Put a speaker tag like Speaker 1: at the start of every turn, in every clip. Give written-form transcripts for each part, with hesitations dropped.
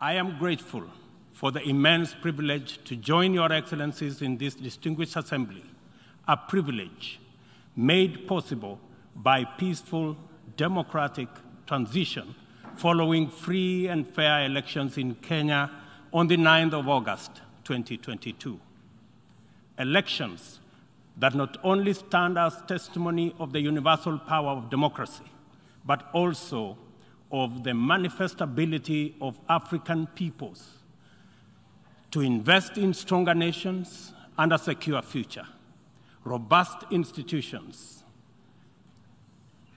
Speaker 1: I am grateful for the immense privilege to join Your Excellencies in this distinguished assembly, a privilege made possible by peaceful, democratic transition following free and fair elections in Kenya on the 9th of August, 2022. Elections that not only stand as testimony of the universal power of democracy, but also of the manifest ability of African peoples to invest in stronger nations and a secure future, robust institutions,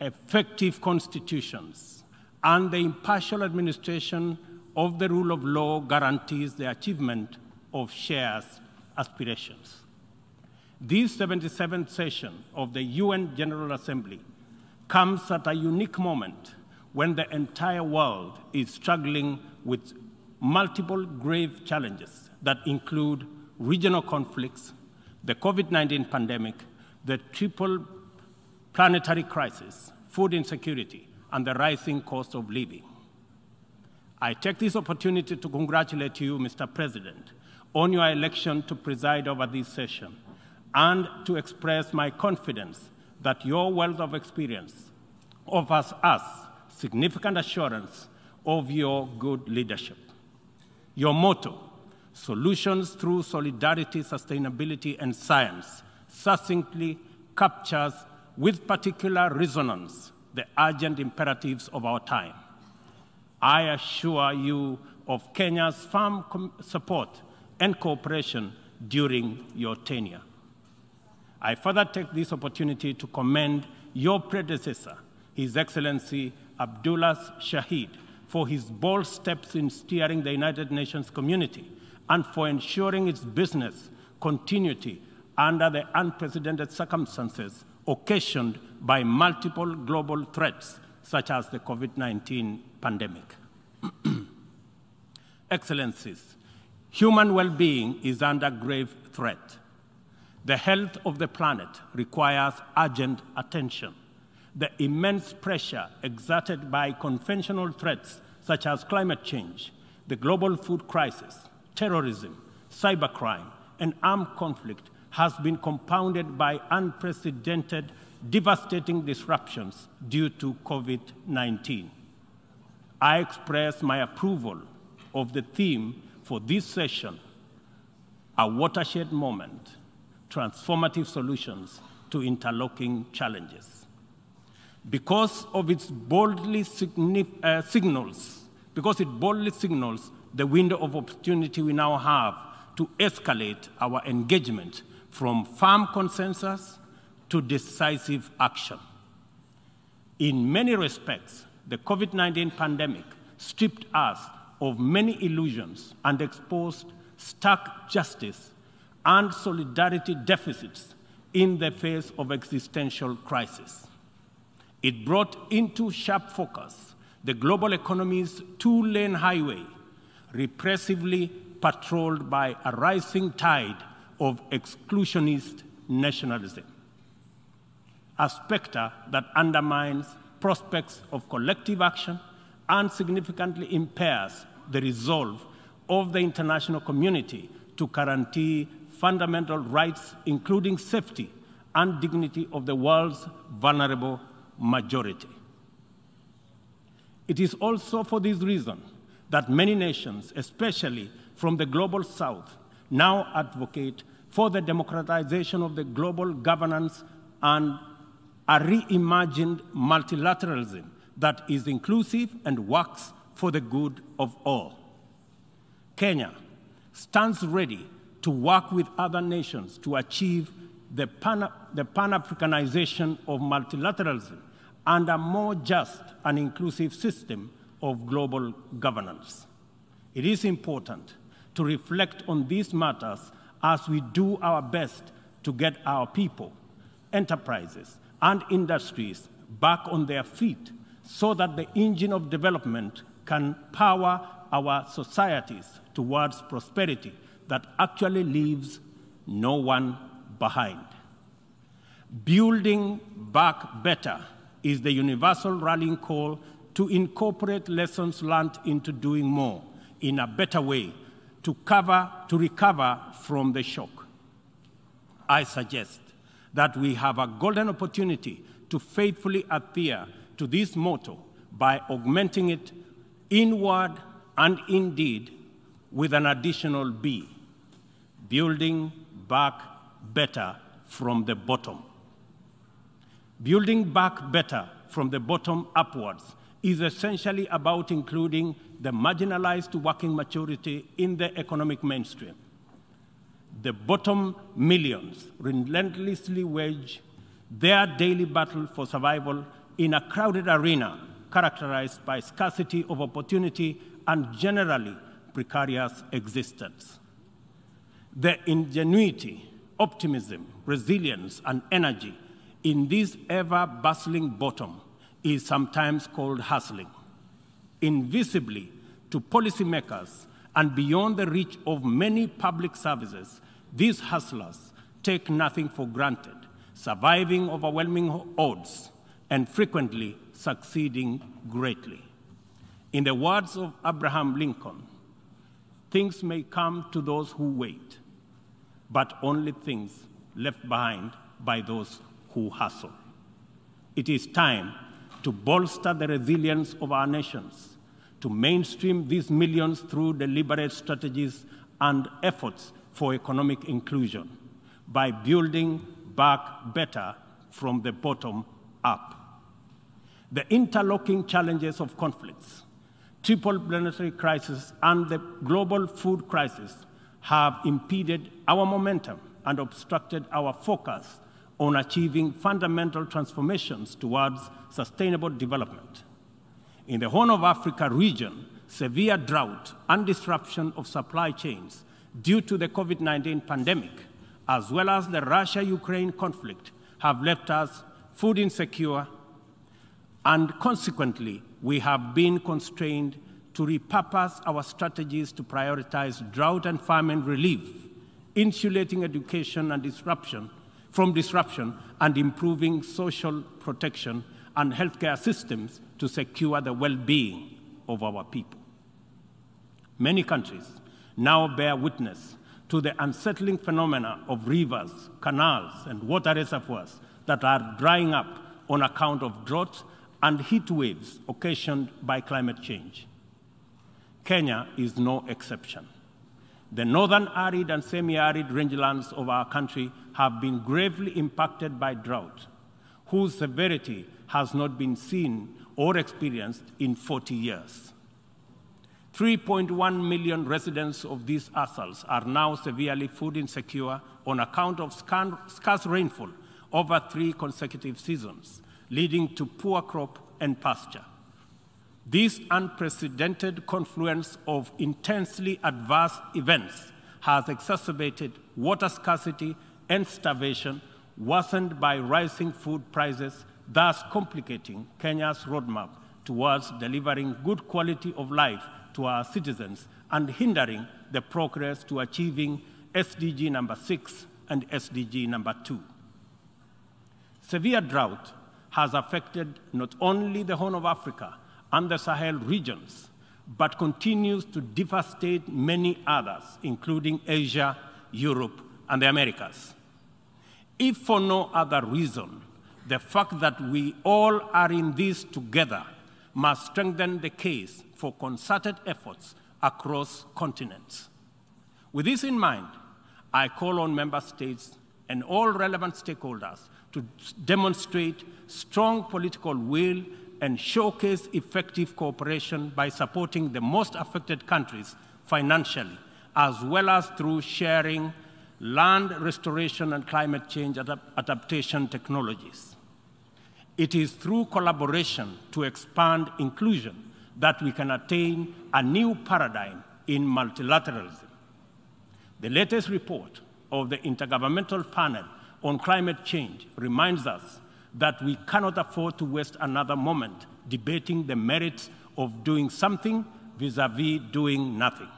Speaker 1: effective constitutions, and the impartial administration of the rule of law guarantees the achievement of shared aspirations. This 77th session of the UN General Assembly comes at a unique moment when the entire world is struggling with multiple grave challenges that include regional conflicts, the COVID-19 pandemic, the triple planetary crisis, food insecurity, and the rising cost of living. I take this opportunity to congratulate you, Mr. President, on your election to preside over this session and to express my confidence that your wealth of experience offers us significant assurance of your good leadership. Your motto, solutions through solidarity, sustainability, and science, succinctly captures with particular resonance the urgent imperatives of our time. I assure you of Kenya's firm support and cooperation during your tenure. I further take this opportunity to commend your predecessor, His Excellency Abdullah Shahid, for his bold steps in steering the United Nations community and for ensuring its business continuity under the unprecedented circumstances occasioned by multiple global threats, such as the COVID-19 pandemic. Excellencies, human well-being is under grave threat. The health of the planet requires urgent attention. The immense pressure exerted by conventional threats such as climate change, the global food crisis, terrorism, cybercrime, and armed conflict has been compounded by unprecedented, devastating disruptions due to COVID-19. I express my approval of the theme for this session, a watershed moment, transformative solutions to interlocking challenges. Because it boldly signals the window of opportunity we now have to escalate our engagement from firm consensus to decisive action. In many respects, the COVID-19 pandemic stripped us of many illusions and exposed stark justice and solidarity deficits in the face of existential crisis. It brought into sharp focus the global economy's two-lane highway, repressively patrolled by a rising tide of exclusionist nationalism, a specter that undermines prospects of collective action and significantly impairs the resolve of the international community to guarantee fundamental rights, including safety and dignity of the world's vulnerable majority. It is also for this reason that many nations, especially from the global south, now advocate for the democratization of the global governance and a reimagined multilateralism that is inclusive and works for the good of all. Kenya stands ready to work with other nations to achieve the Pan-Africanization of multilateralism and a more just and inclusive system of global governance. It is important to reflect on these matters as we do our best to get our people, enterprises, and industries back on their feet so that the engine of development can power our societies towards prosperity that actually leaves no one behind. Building back better is the universal rallying call to incorporate lessons learned into doing more in a better way to recover from the shock. I suggest that we have a golden opportunity to faithfully adhere to this motto by augmenting it in word and in deed with an additional B, building back better from the bottom. Building back better from the bottom upwards is essentially about including the marginalized to working majority in the economic mainstream. The bottom millions relentlessly wage their daily battle for survival in a crowded arena characterized by scarcity of opportunity and generally precarious existence. The ingenuity, optimism, resilience, and energy in this ever-bustling bottom is sometimes called hustling. Invisibly to policymakers and beyond the reach of many public services, these hustlers take nothing for granted, surviving overwhelming odds and frequently succeeding greatly. In the words of Abraham Lincoln, things may come to those who wait, but only things left behind by those who hustle. It is time to bolster the resilience of our nations, to mainstream these millions through deliberate strategies and efforts for economic inclusion by building back better from the bottom up. The interlocking challenges of conflicts, triple planetary crisis, and the global food crisis have impeded our momentum and obstructed our focus on achieving fundamental transformations towards sustainable development. In the Horn of Africa region, severe drought and disruption of supply chains due to the COVID-19 pandemic, as well as the Russia-Ukraine conflict, have left us food insecure, and consequently, we have been constrained to repurpose our strategies to prioritize drought and famine relief, insulating education and from disruption, and improving social protection and healthcare systems to secure the well-being of our people. Many countries now bear witness to the unsettling phenomena of rivers, canals, and water reservoirs that are drying up on account of drought and heat waves occasioned by climate change. Kenya is no exception. The northern arid and semi-arid rangelands of our country have been gravely impacted by drought, whose severity has not been seen or experienced in 40 years. 3.1 million residents of these atolls are now severely food insecure on account of scarce rainfall over 3 consecutive seasons, leading to poor crop and pasture. This unprecedented confluence of intensely adverse events has exacerbated water scarcity and starvation, worsened by rising food prices, thus complicating Kenya's roadmap towards delivering good quality of life to our citizens and hindering the progress to achieving SDG number 6 and SDG number 2. Severe drought has affected not only the Horn of Africa and the Sahel regions, but continues to devastate many others, including Asia, Europe, and the Americas. If for no other reason, the fact that we all are in this together must strengthen the case for concerted efforts across continents. With this in mind, I call on member states and all relevant stakeholders to demonstrate strong political will and showcase effective cooperation by supporting the most affected countries financially, as well as through sharing land restoration and climate change adaptation technologies. It is through collaboration to expand inclusion that we can attain a new paradigm in multilateralism. The latest report of the Intergovernmental Panel on Climate Change reminds us that we cannot afford to waste another moment debating the merits of doing something vis-à-vis doing nothing.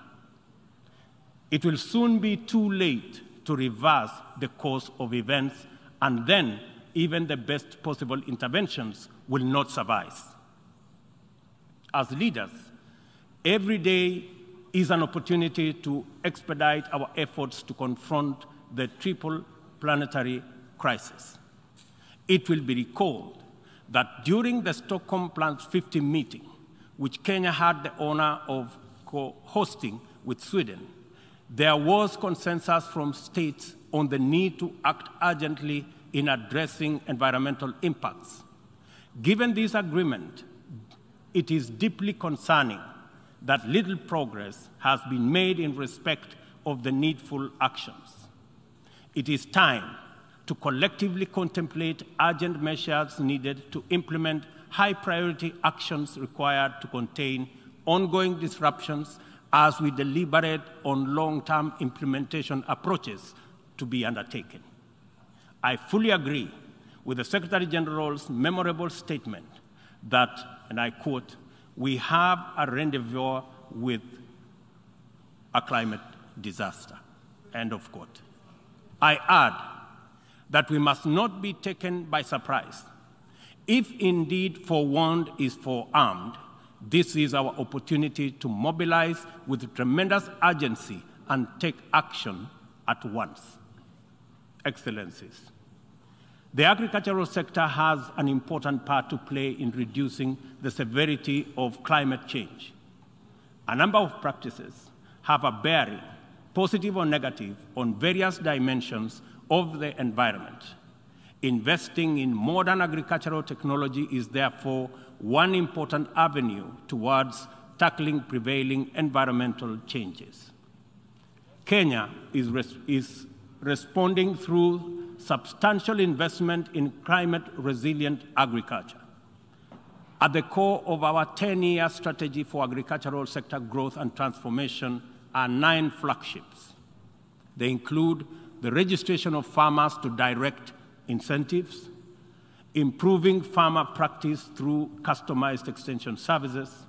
Speaker 1: It will soon be too late to reverse the course of events, and then even the best possible interventions will not suffice. As leaders, every day is an opportunity to expedite our efforts to confront the triple planetary crisis. It will be recalled that during the Stockholm Plus 50 meeting, which Kenya had the honor of co-hosting with Sweden, there was consensus from states on the need to act urgently in addressing environmental impacts. Given this agreement, it is deeply concerning that little progress has been made in respect of the needful actions. It is time to collectively contemplate urgent measures needed to implement high-priority actions required to contain ongoing disruptions as we deliberate on long-term implementation approaches to be undertaken. I fully agree with the Secretary General's memorable statement that, and I quote, "We have a rendezvous with a climate disaster," end of quote. I add that we must not be taken by surprise. If indeed forewarned is forearmed, this is our opportunity to mobilize with tremendous urgency and take action at once. Excellencies, the agricultural sector has an important part to play in reducing the severity of climate change. A number of practices have a bearing, positive or negative, on various dimensions of the environment. Investing in modern agricultural technology is therefore one important avenue towards tackling prevailing environmental changes. Kenya is responding through substantial investment in climate-resilient agriculture. At the core of our 10-year strategy for agricultural sector growth and transformation are 9 flagships. They include the registration of farmers to direct incentives, improving farmer practice through customized extension services,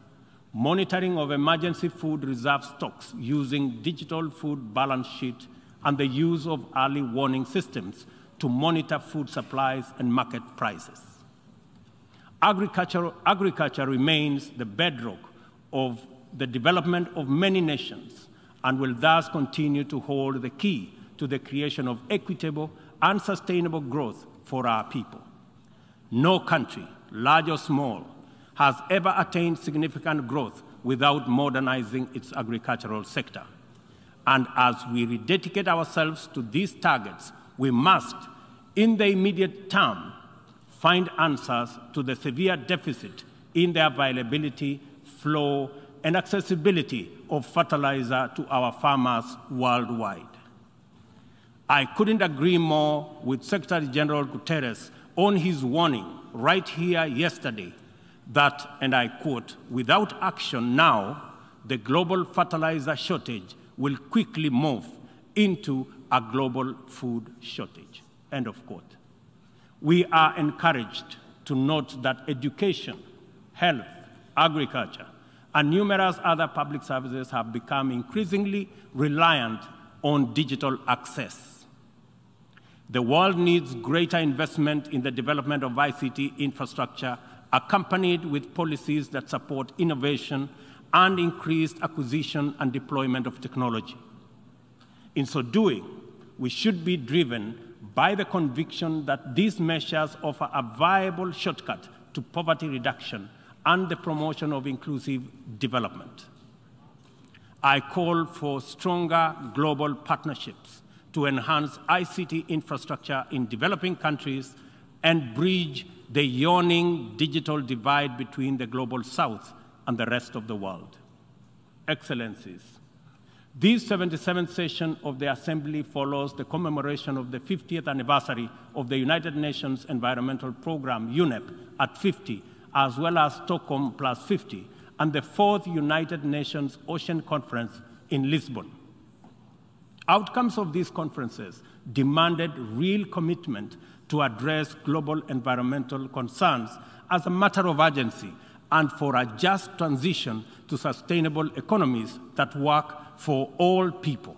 Speaker 1: monitoring of emergency food reserve stocks using digital food balance sheet, and the use of early warning systems to monitor food supplies and market prices. Agriculture remains the bedrock of the development of many nations and will thus continue to hold the key to the creation of equitable and sustainable growth for our people. No country, large or small, has ever attained significant growth without modernizing its agricultural sector. And as we rededicate ourselves to these targets, we must, in the immediate term, find answers to the severe deficit in the availability, flow, and accessibility of fertilizer to our farmers worldwide. I couldn't agree more with Secretary General Guterres on his warning right here yesterday that, and I quote, "Without action now, the global fertilizer shortage will quickly move into a global food shortage," end of quote. We are encouraged to note that education, health, agriculture, and numerous other public services have become increasingly reliant on digital access. The world needs greater investment in the development of ICT infrastructure, accompanied with policies that support innovation and increased acquisition and deployment of technology. In so doing, we should be driven by the conviction that these measures offer a viable shortcut to poverty reduction and the promotion of inclusive development. I call for stronger global partnerships to enhance ICT infrastructure in developing countries and bridge the yawning digital divide between the global south and the rest of the world. Excellencies, this 77th session of the Assembly follows the commemoration of the 50th anniversary of the United Nations Environmental Programme, UNEP, at 50, as well as Stockholm Plus 50, and the 4th United Nations Ocean Conference in Lisbon. Outcomes of these conferences demanded real commitment to address global environmental concerns as a matter of urgency and for a just transition to sustainable economies that work for all people.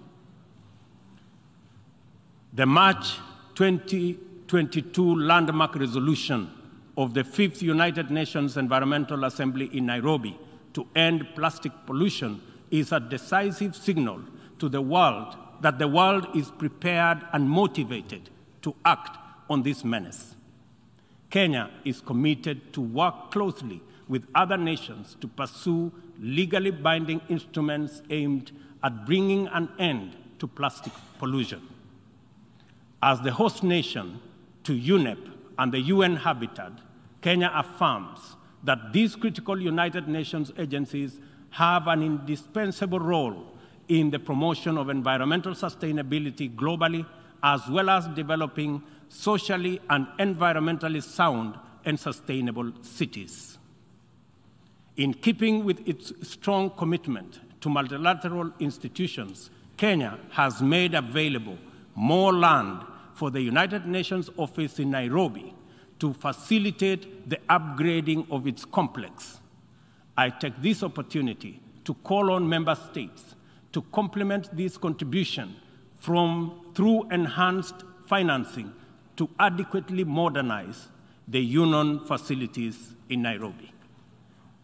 Speaker 1: The March 2022 landmark resolution of the 5th United Nations Environmental Assembly in Nairobi to end plastic pollution is a decisive signal to the world that the world is prepared and motivated to act on this menace. Kenya is committed to work closely with other nations to pursue legally binding instruments aimed at bringing an end to plastic pollution. As the host nation to UNEP and the UN Habitat, Kenya affirms that these critical United Nations agencies have an indispensable role in the promotion of environmental sustainability globally, as well as developing socially and environmentally sound and sustainable cities. In keeping with its strong commitment to multilateral institutions, Kenya has made available more land for the United Nations office in Nairobi to facilitate the upgrading of its complex. I take this opportunity to call on member states to complement this contribution through enhanced financing to adequately modernize the UN facilities in Nairobi.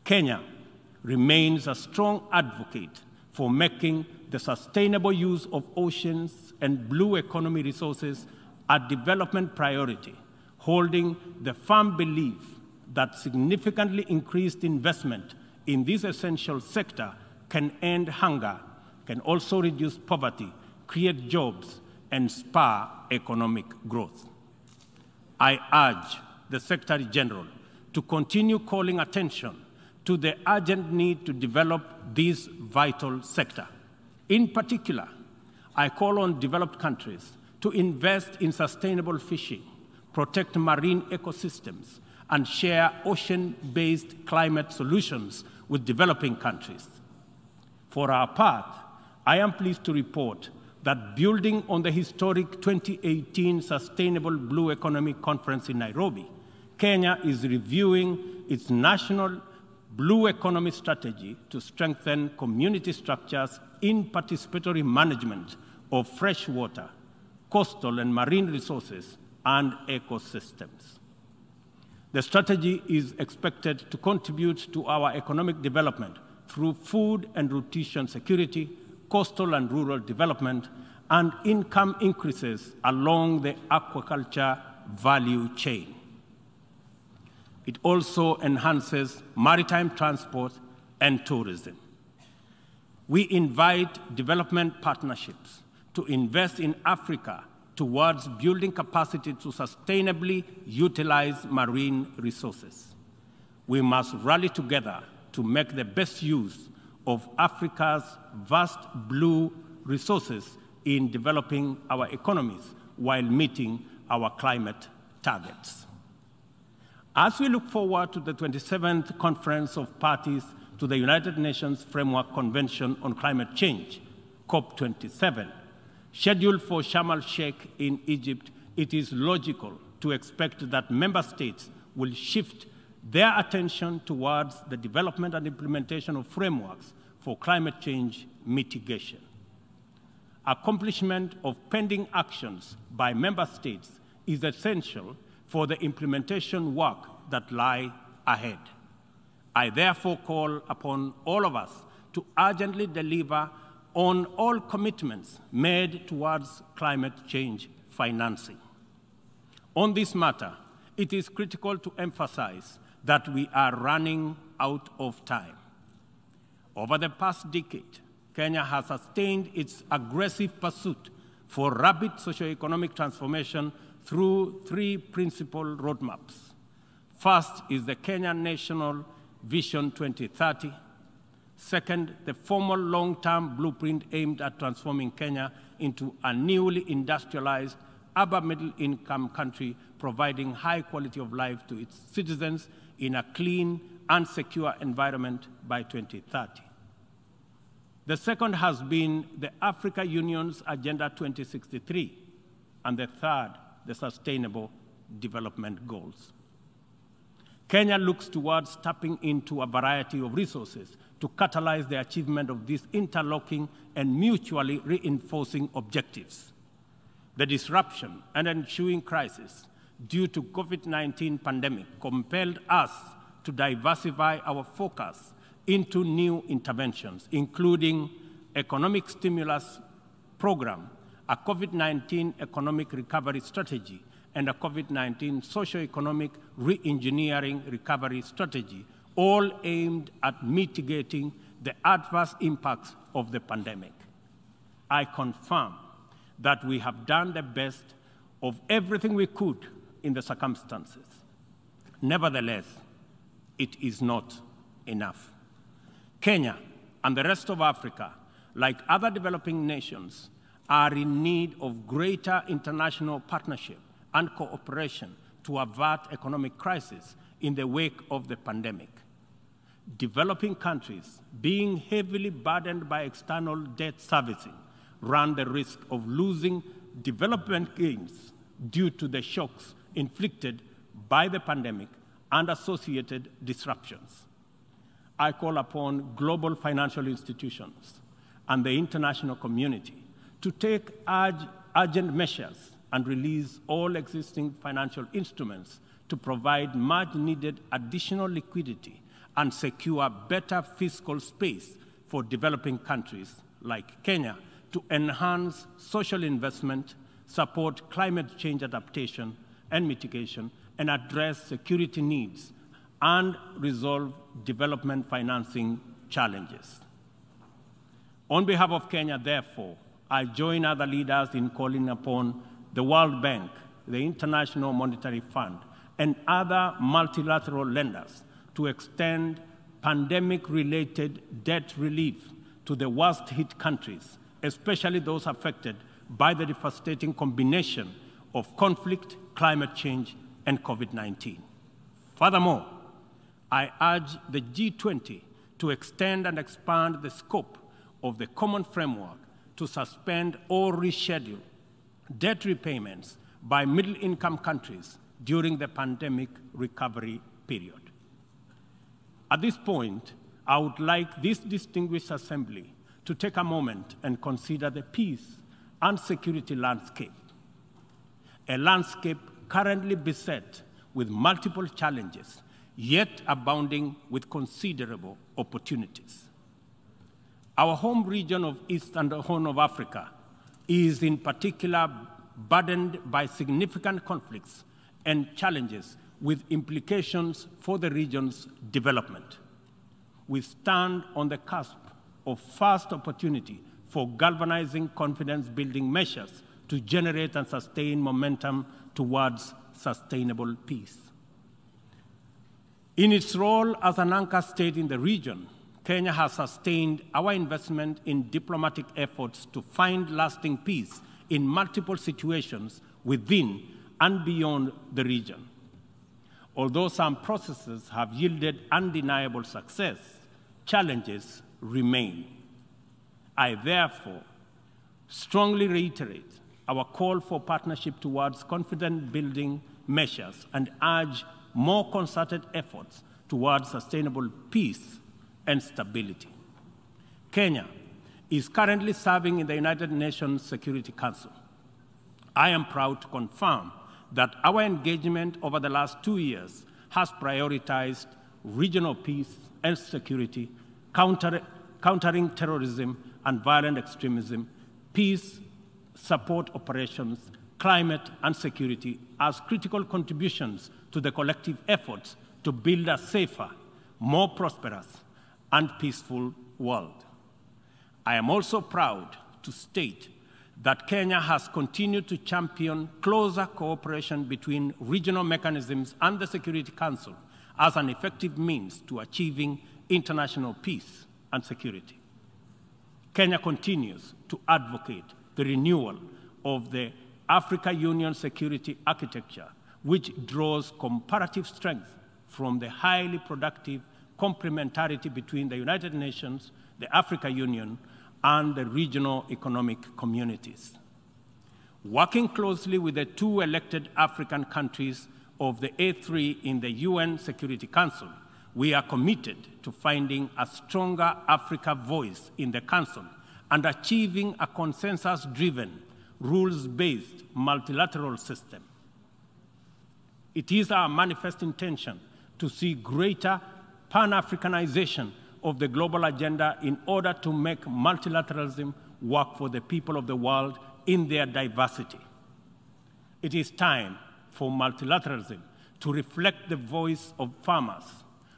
Speaker 1: Kenya remains a strong advocate for making the sustainable use of oceans and blue economy resources a development priority, holding the firm belief that significantly increased investment in this essential sector can end hunger, can also reduce poverty, create jobs, and spur economic growth. I urge the Secretary General to continue calling attention to the urgent need to develop this vital sector. In particular, I call on developed countries to invest in sustainable fishing, protect marine ecosystems, and share ocean-based climate solutions with developing countries. For our part, I am pleased to report that building on the historic 2018 Sustainable Blue Economy Conference in Nairobi, Kenya is reviewing its national blue economy strategy to strengthen community structures in participatory management of freshwater, coastal and marine resources, and ecosystems. The strategy is expected to contribute to our economic development through food and nutrition security, coastal and rural development, and income increases along the aquaculture value chain. It also enhances maritime transport and tourism. We invite development partnerships to invest in Africa towards building capacity to sustainably utilize marine resources. We must rally together to make the best use of Africa's vast blue resources in developing our economies while meeting our climate targets. As we look forward to the 27th Conference of Parties to the United Nations Framework Convention on Climate Change, COP27, scheduled for Sharm el-Sheikh in Egypt, it is logical to expect that member states will shift their attention towards the development and implementation of frameworks for climate change mitigation. Accomplishment of pending actions by member states is essential for the implementation work that lie ahead. I therefore call upon all of us to urgently deliver on all commitments made towards climate change financing. On this matter, it is critical to emphasize that we are running out of time. Over the past decade, Kenya has sustained its aggressive pursuit for rapid socioeconomic transformation through three principal roadmaps. First is the Kenya National Vision 2030. Second, the formal long-term blueprint aimed at transforming Kenya into a newly industrialized, upper middle-income country, providing high quality of life to its citizens in a clean and secure environment by 2030. The second has been the Africa Union's Agenda 2063, and the third, the Sustainable Development Goals. Kenya looks towards tapping into a variety of resources to catalyze the achievement of these interlocking and mutually reinforcing objectives. The disruption and ensuing crisis due to COVID-19 pandemic compelled us to diversify our focus into new interventions, including economic stimulus program, a COVID-19 economic recovery strategy, and a COVID-19 socio-economic re-engineering recovery strategy, all aimed at mitigating the adverse impacts of the pandemic. I confirm that we have done the best of everything we could in the circumstances. Nevertheless, it is not enough. Kenya and the rest of Africa, like other developing nations, are in need of greater international partnership and cooperation to avert economic crisis in the wake of the pandemic. Developing countries, being heavily burdened by external debt servicing, run the risk of losing development gains due to the shocks inflicted by the pandemic and associated disruptions. I call upon global financial institutions and the international community to take urgent measures and release all existing financial instruments to provide much-needed additional liquidity and secure better fiscal space for developing countries like Kenya to enhance social investment, support climate change adaptation and mitigation, and address security needs and resolve development financing challenges. On behalf of Kenya, therefore, I join other leaders in calling upon the World Bank, the International Monetary Fund, and other multilateral lenders to extend pandemic-related debt relief to the worst-hit countries, especially those affected by the devastating combination of conflict, climate change, and COVID-19. Furthermore, I urge the G20 to extend and expand the scope of the common framework to suspend or reschedule debt repayments by middle-income countries during the pandemic recovery period. At this point, I would like this distinguished assembly to take a moment and consider the peace and security landscape, a landscape currently beset with multiple challenges, yet abounding with considerable opportunities. Our home region of East and Horn of Africa is in particular burdened by significant conflicts and challenges with implications for the region's development. We stand on the cusp of first opportunity for galvanizing confidence-building measures to generate and sustain momentum towards sustainable peace. In its role as an anchor state in the region, Kenya has sustained our investment in diplomatic efforts to find lasting peace in multiple situations within and beyond the region. Although some processes have yielded undeniable success, challenges remain. I therefore strongly reiterate our call for partnership towards confidence-building measures and urge more concerted efforts towards sustainable peace and stability. Kenya is currently serving in the United Nations Security Council. I am proud to confirm that our engagement over the last 2 years has prioritized regional peace and security, countering terrorism and violent extremism, peace support operations, climate and security as critical contributions to the collective efforts to build a safer, more prosperous, and peaceful world. I am also proud to state that Kenya has continued to champion closer cooperation between regional mechanisms and the Security Council as an effective means to achieving international peace and security. Kenya continues to advocate the renewal of the Africa Union security architecture, which draws comparative strength from the highly productive complementarity between the United Nations, the Africa Union, and the regional economic communities. Working closely with the 2 elected African countries of the A3 in the UN Security Council, we are committed to finding a stronger Africa voice in the Council and achieving a consensus-driven, rules-based multilateral system. It is our manifest intention to see greater Pan-Africanization of the global agenda in order to make multilateralism work for the people of the world in their diversity. It is time for multilateralism to reflect the voice of farmers,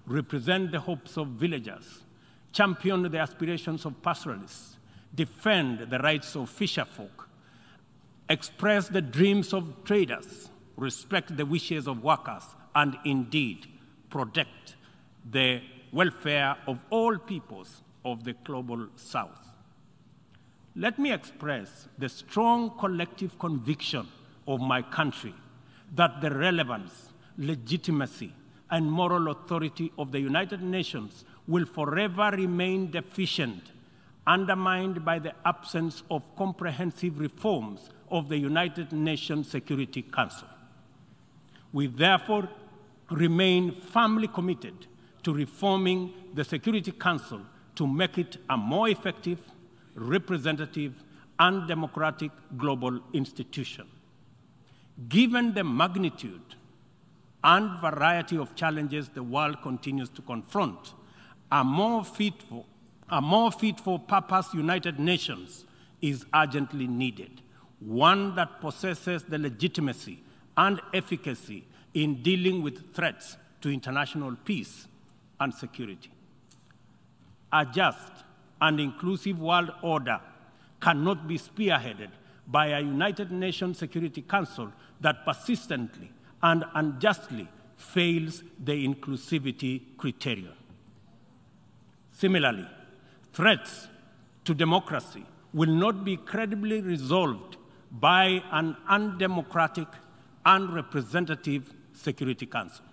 Speaker 1: represent the hopes of villagers, champion the aspirations of pastoralists, defend the rights of fisherfolk, express the dreams of traders, respect the wishes of workers, and indeed protect the welfare of all peoples of the global South. Let me express the strong collective conviction of my country that the relevance, legitimacy, and moral authority of the United Nations will forever remain deficient, undermined by the absence of comprehensive reforms of the United Nations Security Council. We therefore remain firmly committed to reforming the Security Council to make it a more effective, representative, and democratic global institution. Given the magnitude and variety of challenges the world continues to confront, a more fit for purpose United Nations is urgently needed, one that possesses the legitimacy and efficacy in dealing with threats to international peace and security. A just and inclusive world order cannot be spearheaded by a United Nations Security Council that persistently and unjustly fails the inclusivity criterion. Similarly, threats to democracy will not be credibly resolved by an undemocratic and representative Security Council.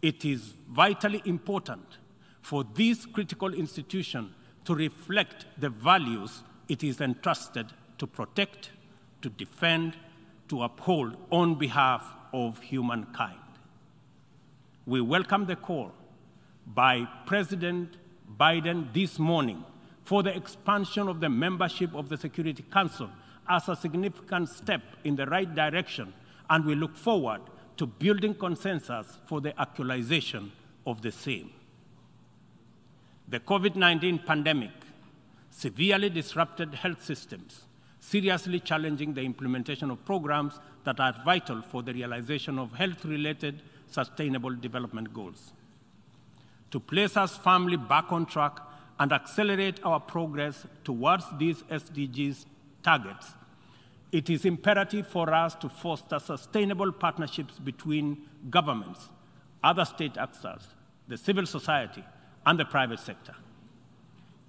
Speaker 1: It is vitally important for this critical institution to reflect the values it is entrusted to protect, to defend, to uphold on behalf of humankind. We welcome the call by President Biden this morning for the expansion of the membership of the Security Council as a significant step in the right direction, and we look forward to building consensus for the actualization of the same. The COVID-19 pandemic severely disrupted health systems, seriously challenging the implementation of programs that are vital for the realization of health-related sustainable development goals. To place us firmly back on track and accelerate our progress towards these SDGs targets, it is imperative for us to foster sustainable partnerships between governments, other state actors, the civil society, and the private sector.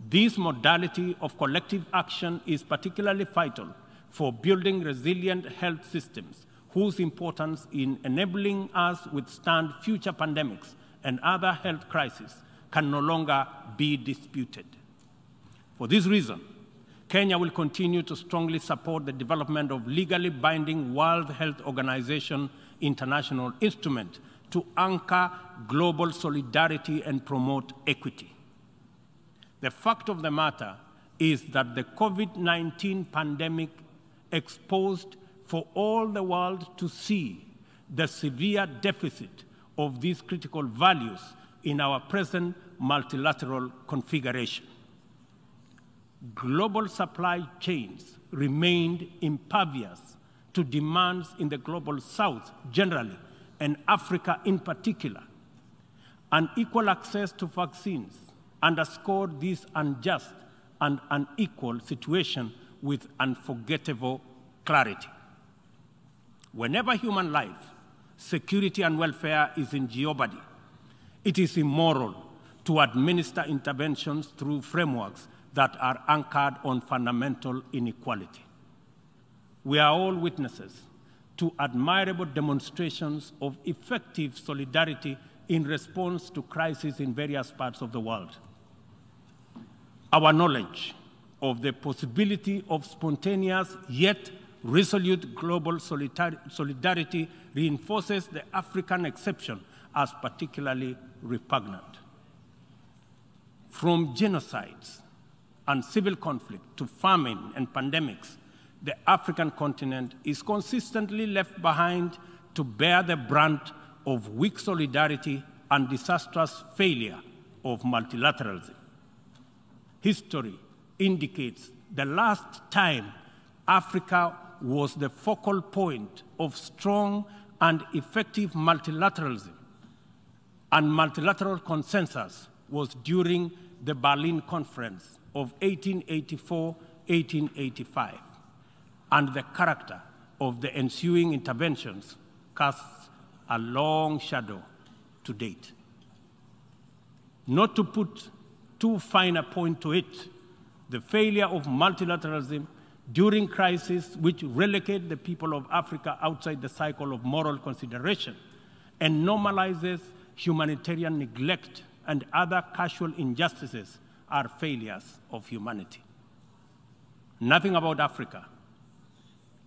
Speaker 1: This modality of collective action is particularly vital for building resilient health systems whose importance in enabling us withstand future pandemics and other health crises can no longer be disputed. For this reason, Kenya will continue to strongly support the development of legally binding World Health Organization international instrument to anchor global solidarity and promote equity. The fact of the matter is that the COVID-19 pandemic exposed for all the world to see the severe deficit of these critical values in our present multilateral configuration. Global supply chains remained impervious to demands in the global South generally, and Africa in particular. Unequal access to vaccines underscored this unjust and unequal situation with unforgettable clarity. Whenever human life, security, and welfare is in jeopardy, it is immoral to administer interventions through frameworks that are anchored on fundamental inequality. We are all witnesses to admirable demonstrations of effective solidarity in response to crises in various parts of the world. Our knowledge of the possibility of spontaneous yet resolute global solidarity reinforces the African exception as particularly repugnant. From genocides and civil conflict to famine and pandemics, the African continent is consistently left behind to bear the brunt of weak solidarity and disastrous failure of multilateralism. History indicates the last time Africa was the focal point of strong and effective multilateralism and multilateral consensus was during the Berlin Conference of 1884-1885, and the character of the ensuing interventions casts a long shadow to date. Not to put too fine a point to it, the failure of multilateralism during crises which relegate the people of Africa outside the cycle of moral consideration and normalizes humanitarian neglect and other casual injustices are failures of humanity. Nothing about Africa,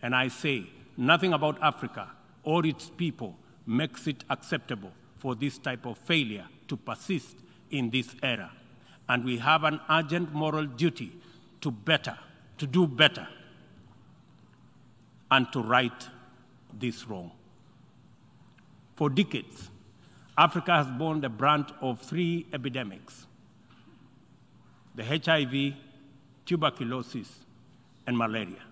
Speaker 1: and I say nothing about Africa or its people makes it acceptable for this type of failure to persist in this era. And we have an urgent moral duty to do better, and to right this wrong. For decades, Africa has borne the brunt of 3 epidemics: the HIV, tuberculosis, and malaria.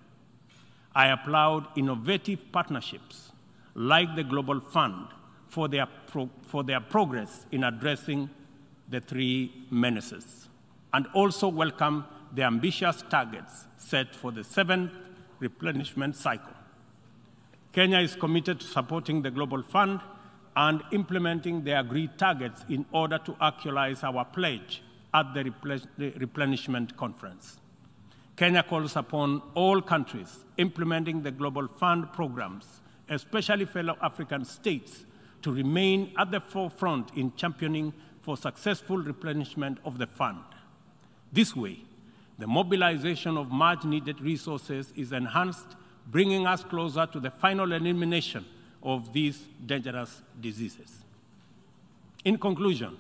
Speaker 1: I applaud innovative partnerships like the Global Fund for their progress in addressing the 3 menaces, and also welcome the ambitious targets set for the 7th replenishment cycle. Kenya is committed to supporting the Global Fund and implementing the agreed targets in order to actualize our pledge at the replenishment conference. Kenya calls upon all countries implementing the Global Fund programs, especially fellow African states, to remain at the forefront in championing for successful replenishment of the fund. This way, the mobilization of much-needed resources is enhanced, bringing us closer to the final elimination of these dangerous diseases. In conclusion,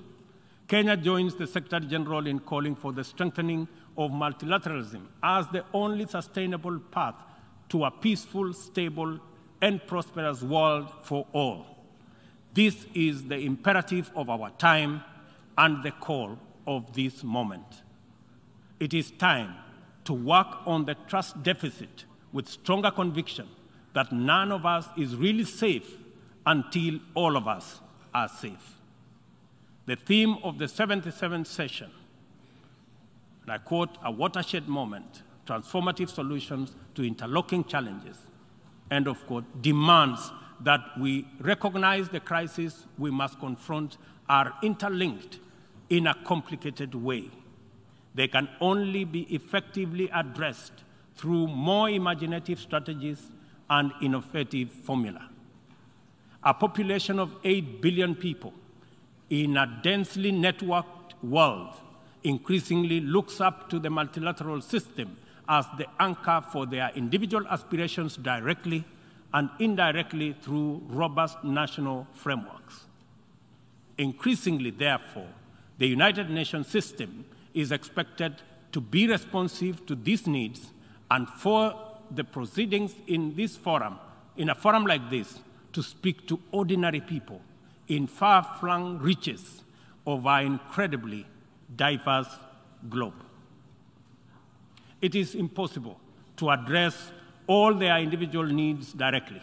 Speaker 1: Kenya joins the Secretary General in calling for the strengthening of multilateralism as the only sustainable path to a peaceful, stable, and prosperous world for all. This is the imperative of our time and the call of this moment. It is time to work on the trust deficit with stronger conviction that none of us is really safe until all of us are safe. The theme of the 77th session, and I quote, "a watershed moment, transformative solutions to interlocking challenges," end of quote, demands that we recognize the crises we must confront are interlinked in a complicated way. They can only be effectively addressed through more imaginative strategies and innovative formula. A population of 8 billion people in a densely networked world increasingly looks up to the multilateral system as the anchor for their individual aspirations directly and indirectly through robust national frameworks. Increasingly, therefore, the United Nations system is expected to be responsive to these needs, and for the proceedings in this forum, in a forum like this, to speak to ordinary people in far-flung reaches of our incredibly diverse globe. It is impossible to address all their individual needs directly,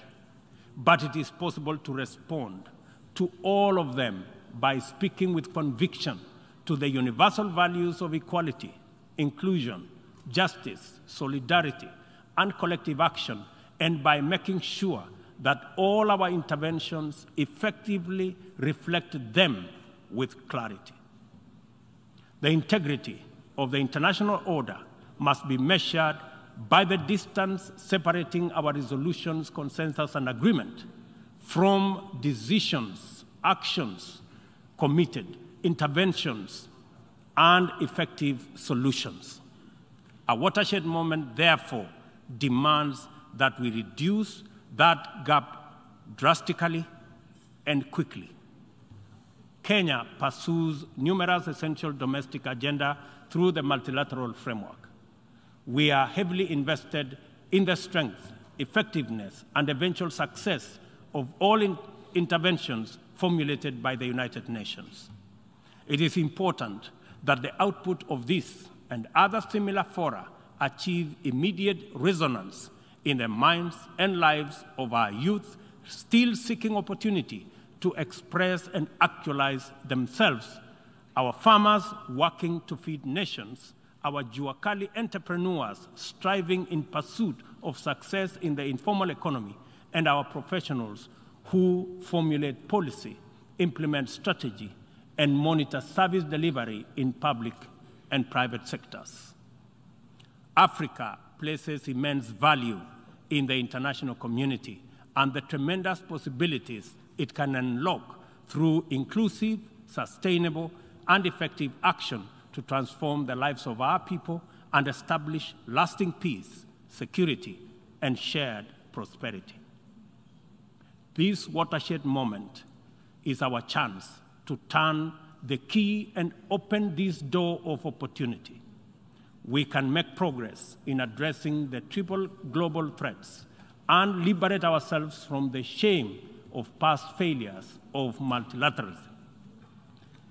Speaker 1: but it is possible to respond to all of them by speaking with conviction to the universal values of equality, inclusion, justice, solidarity, and collective action, and by making sure that all our interventions effectively reflect them with clarity. The integrity of the international order must be measured by the distance separating our resolutions, consensus, and agreement from decisions, actions, committed, interventions, and effective solutions. A watershed moment, therefore, demands that we reduce that gap drastically and quickly. Kenya pursues numerous essential domestic agenda through the multilateral framework. We are heavily invested in the strength, effectiveness, and eventual success of all interventions formulated by the United Nations. It is important that the output of this and other similar fora achieve immediate resonance in the minds and lives of our youth still seeking opportunity to express and actualize themselves, our farmers working to feed nations, our Juakali entrepreneurs striving in pursuit of success in the informal economy, and our professionals who formulate policy, implement strategy, and monitor service delivery in public and private sectors. Africa places immense value in the international community and the tremendous possibilities it can unlock through inclusive, sustainable, and effective action to transform the lives of our people and establish lasting peace, security, and shared prosperity. This watershed moment is our chance to turn the key and open this door of opportunity. We can make progress in addressing the triple global threats and liberate ourselves from the shame of past failures of multilateralism.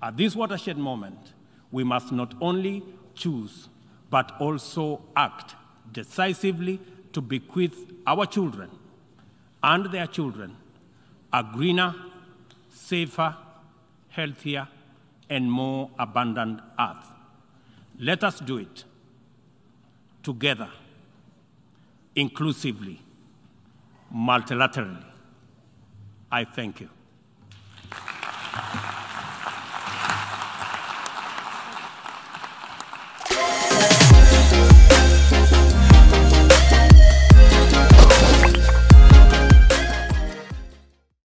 Speaker 1: At this watershed moment, we must not only choose, but also act decisively to bequeath our children and their children a greener, safer, healthier, and more abundant earth. Let us do it together, inclusively, multilaterally. I thank you.